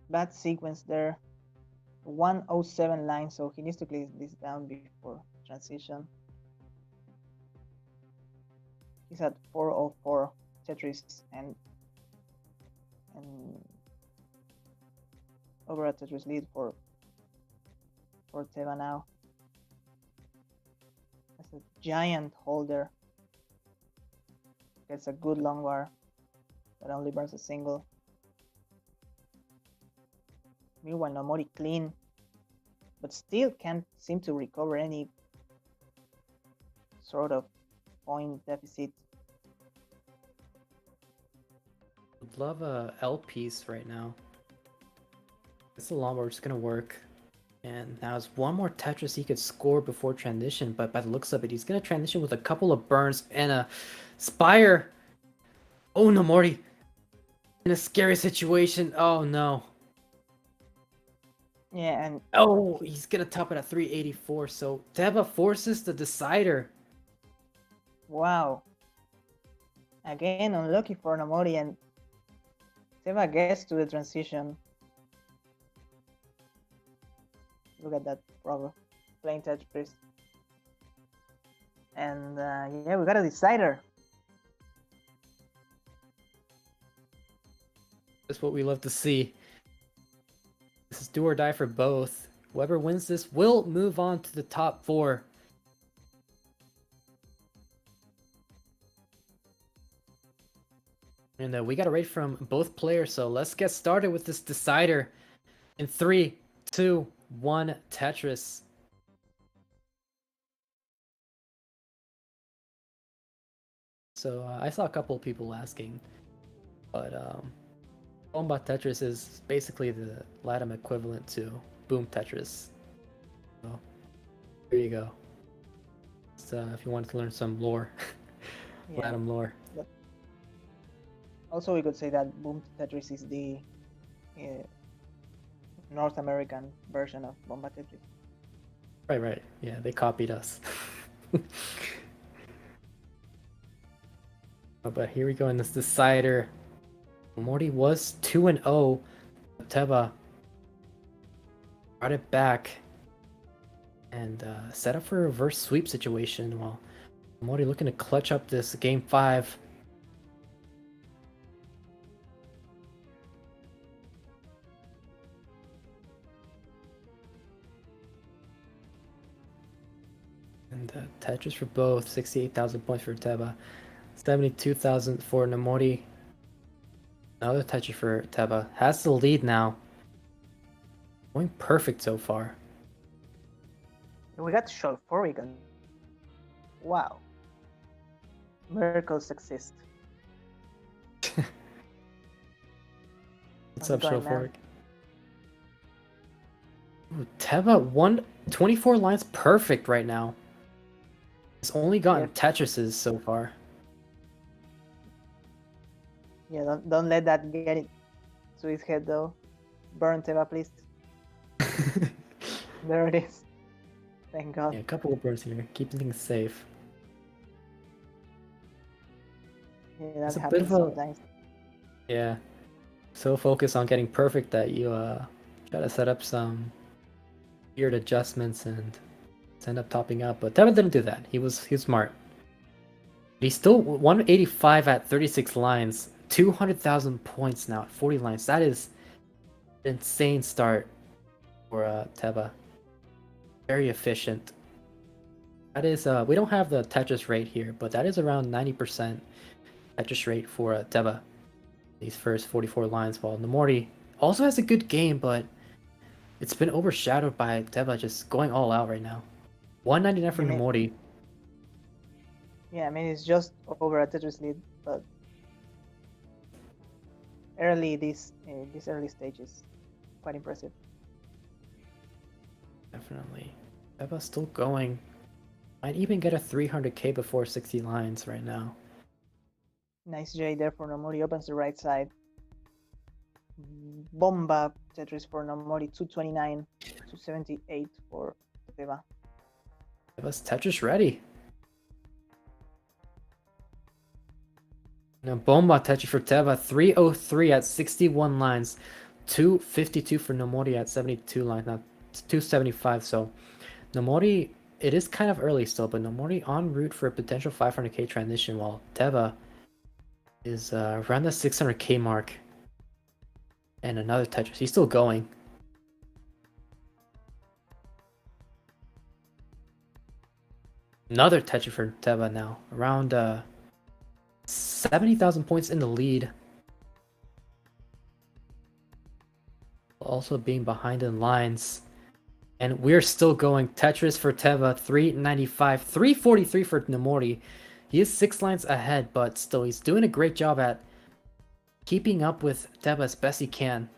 bad sequence there. 107 line, so he needs to clear this down before transition. He's at 404 Tetris and over a Tetris lead for Teba now. That's a giant holder. Gets a good long bar that only burns a single. Meanwhile, Nomori clean, but still can't seem to recover any sort of point deficit. Would love a L piece right now. It's a long bar, it's gonna work. And now there's one more Tetris he could score before transition, but by the looks of it, he's gonna transition with a couple of burns and a Spire. Oh no, Morty. In a scary situation. Oh no. Yeah, and oh, he's gonna top it at 384. So Teba forces the decider. Wow. Again, unlucky for Nomori, and Teba gets to the transition. Look at that, bravo. Playing Tetris. And yeah, we got a decider. That's what we love to see. This is do or die for both. Whoever wins this will move on to the top 4. And we got a rate from both players, so let's get started with this decider. In 3, 2, 1, Tetris. So I saw a couple of people asking, but Bomba Tetris is basically the LATAM equivalent to Boom Tetris. So here you go. So if you want to learn some lore, Yeah. LATAM lore. Also, we could say that Boom Tetris is the North American version of Bomba Tetris. Right. Yeah, they copied us. But here we go in this decider. Morty was 2-0. Teba brought it back and set up for a reverse sweep situation while Morty looking to clutch up this game 5. And Tetris for both, 68,000 points for Teba, 72,000 for Nomori. Another Tetris for Teba. Has the lead now. Going perfect so far. We got shot 4 weekend. Wow. Miracles exist. What's up, Showfork? Teba 24 lines perfect right now. He's only gotten Tetrises so far. Yeah, don't let that get it to his head though. Burn Teba, please. There it is. Thank God. Yeah, a couple of burns here, keeping things safe. Yeah, that happens sometimes. Yeah. So focused on getting perfect that you try to set up some weird adjustments and end up topping out. But Teba didn't do that. He was smart. He's still 185 at 36 lines. 200,000 points now at 40 lines. That is an insane start for Teba. Very efficient. That is we don't have the Tetris rate here, but that is around 90% Tetris rate for Teba. These first 44 lines, while Nomori also has a good game, but it's been overshadowed by Teba just going all out right now. 199 for Nomori. Yeah, I mean it's just over a Tetris lead, but early these early stages, quite impressive. Definitely. Teba's still going. Might even get a 300k before 60 lines right now. Nice J there for Nomori, opens the right side. Bomba Tetris for Nomori, 229 to 78 for Teba. Teba's Tetris ready. Now Bomba Tetris for Teba, 303 at 61 lines, 252 for Nomori at 72 lines, now 275. So Nomori, it is kind of early still, but Nomori en route for a potential 500k transition, while Teba is around the 600k mark. And another Tetris. He's still going. Another Tetris for Teba now. Around 70,000 points in the lead. Also being behind in lines. And we're still going. Tetris for Teba, 395. 343 for Nomori. He is 6 lines ahead, but still he's doing a great job at keeping up with Teba as best he can.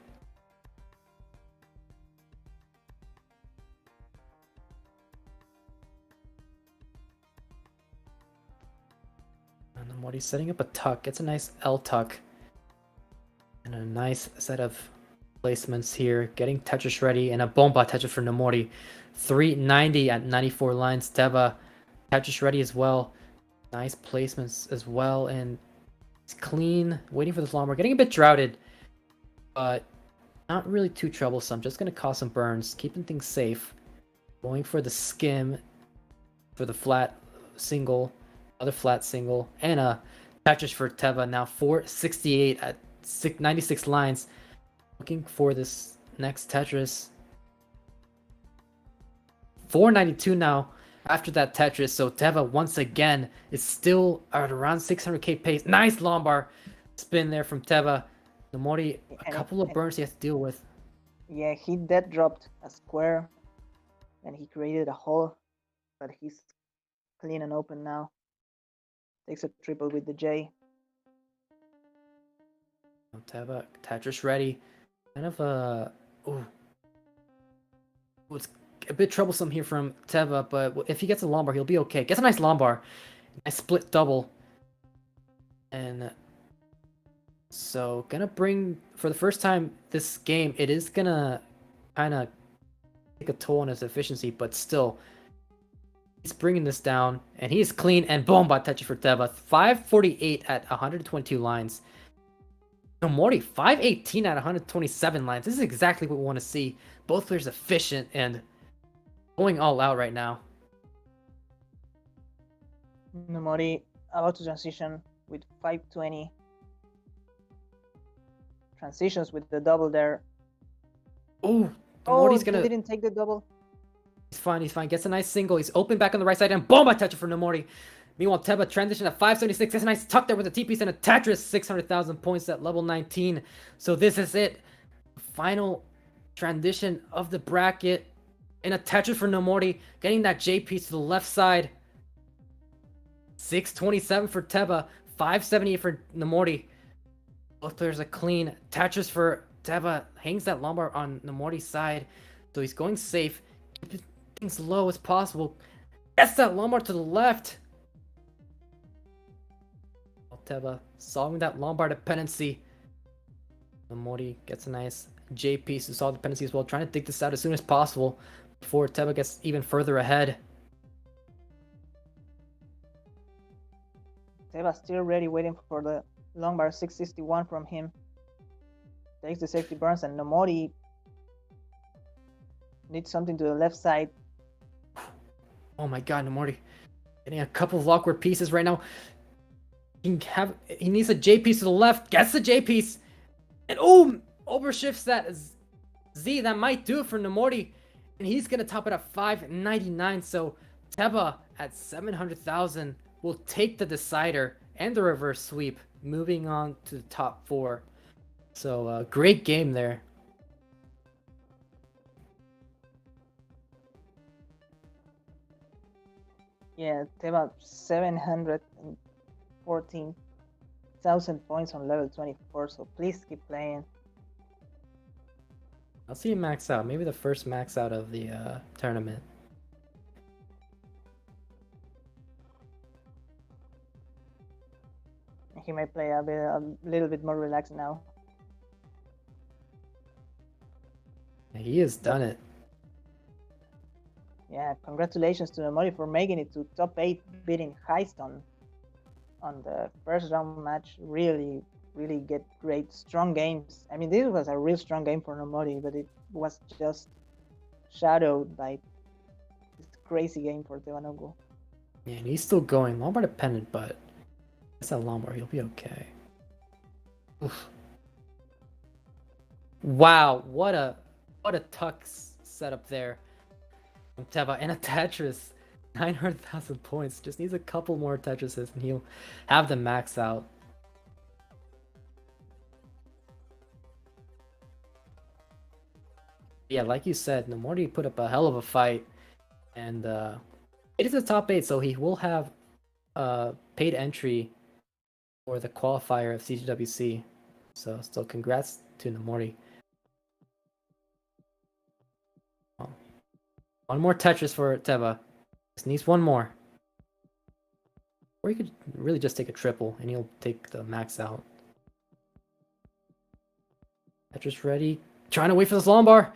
And Nomori's setting up a tuck. It's a nice L tuck. And a nice set of placements here. Getting Tetris ready. And a bomba Tetris for Nomori. 390 at 94 lines. Teba Tetris ready as well. Nice placements as well. And it's clean. Waiting for this long. We're getting a bit droughted. But not really too troublesome. Just going to cause some burns. Keeping things safe. Going for the skim. For the flat single. Other flat single. And a Tetris for Teba. Now 468 at 96 lines. Looking for this next Tetris. 492 now after that Tetris. So Teba once again is still at around 600k pace. Nice Lombard spin there from Teba. Nomori, a couple of burns he has to deal with. Yeah, he dead dropped a square and he created a hole, but he's clean and open now. Takes a triple with the J. Teba, Tetris ready. Kind of it's a bit troublesome here from Teba, but if he gets a Lombard, he'll be okay. Gets a nice Lombard. Nice split double. And so gonna bring, for the first time this game, it is gonna kind of take a toll on his efficiency, but still, he's bringing this down, and he's clean, and boom, by Tetris for Teba. 548 at 122 lines. Nomori, 518 at 127 lines. This is exactly what we want to see. Both players efficient and going all out right now. Nomori about to transition with 520. Transitions with the double there. Oh, Nomori's he gonna... didn't take the double. He's fine, he's fine. Gets a nice single. He's open back on the right side, and boom, I touch it for Nomori. Meanwhile, Teba transition at 576. Gets a nice tuck there with a T-piece and a Tetris. 600,000 points at level 19. So this is it. Final transition of the bracket. And a Tetris for Nomori. Getting that J-piece to the left side. 627 for Teba. 578 for Nomori. Both players are clean. Tetris for Teba. Hangs that Lombard on Nomori's side. So he's going safe. Keeping things low as possible. Gets that Lombard to the left. Teba solving that Lombard dependency. Nomori gets a nice J piece to solve the dependency as well. Trying to dig this out as soon as possible before Teba gets even further ahead. Teba still ready, waiting for the Lombard 661 from him. Takes the safety burns, and Nomori needs something to the left side. Oh my god, Nomori getting a couple of awkward pieces right now. He needs a J piece to the left. Gets the J piece, and overshifts that Z. That might do it for Nomori, and he's gonna top it at 599. So Teba at 700,000 will take the decider and the reverse sweep, moving on to the top 4. So great game there. Yeah, Teba 714,000 points on level 24, so please keep playing. I'll see him max out. Maybe the first max out of the tournament. He might play a little bit more relaxed now. He has done it. Yeah, congratulations to Nomori for making it to top 8, beating Heist on the first round match. Really, really get great, strong games. I mean, this was a real strong game for Nomori, but it was just shadowed by this crazy game for Tebanogu. Yeah, and he's still going. Lombard dependent, but it's a Lombard. He'll be okay. Oof. Wow, what a tux setup there from Teba, and a Tetris. 900,000 points. Just needs a couple more Tetrises and he'll have the max out. Yeah, like you said, Nomori put up a hell of a fight, and it is a top 8, so he will have paid entry for the qualifier of CTWC. So still congrats to Nomori. Oh. One more Tetris for Teba. Just needs one more. Or he could really just take a triple and he'll take the max out. Tetris ready. Trying to wait for this Lombard.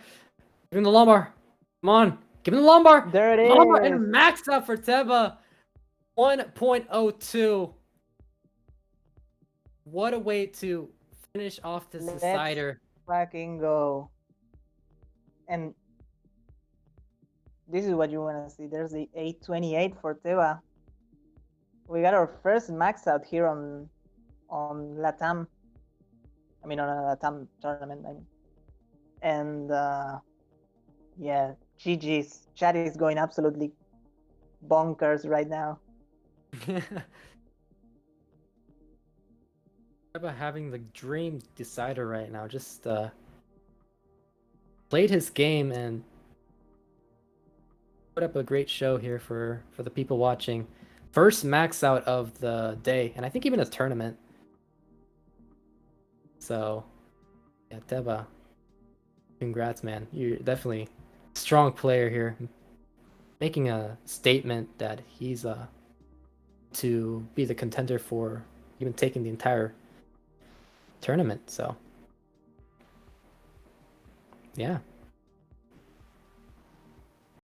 Give him the Lombard. Come on. Give him the Lombard. There it Lombard is. and max out for Teba. 1.02. What a way to finish off this Let's decider. fucking go. And this is what you want to see. There's the 828 for Teba. We got our first max out here on LATAM. I mean, on a LATAM tournament. I mean. And yeah, GG's. Chat is going absolutely bonkers right now. About having the dream decider right now. Just played his game and put up a great show here for the people watching. First max out of the day, and I think even a tournament. So, yeah, Teba, congrats, man. You're definitely a strong player here, making a statement that he's to be the contender for even taking the entire tournament. So, yeah.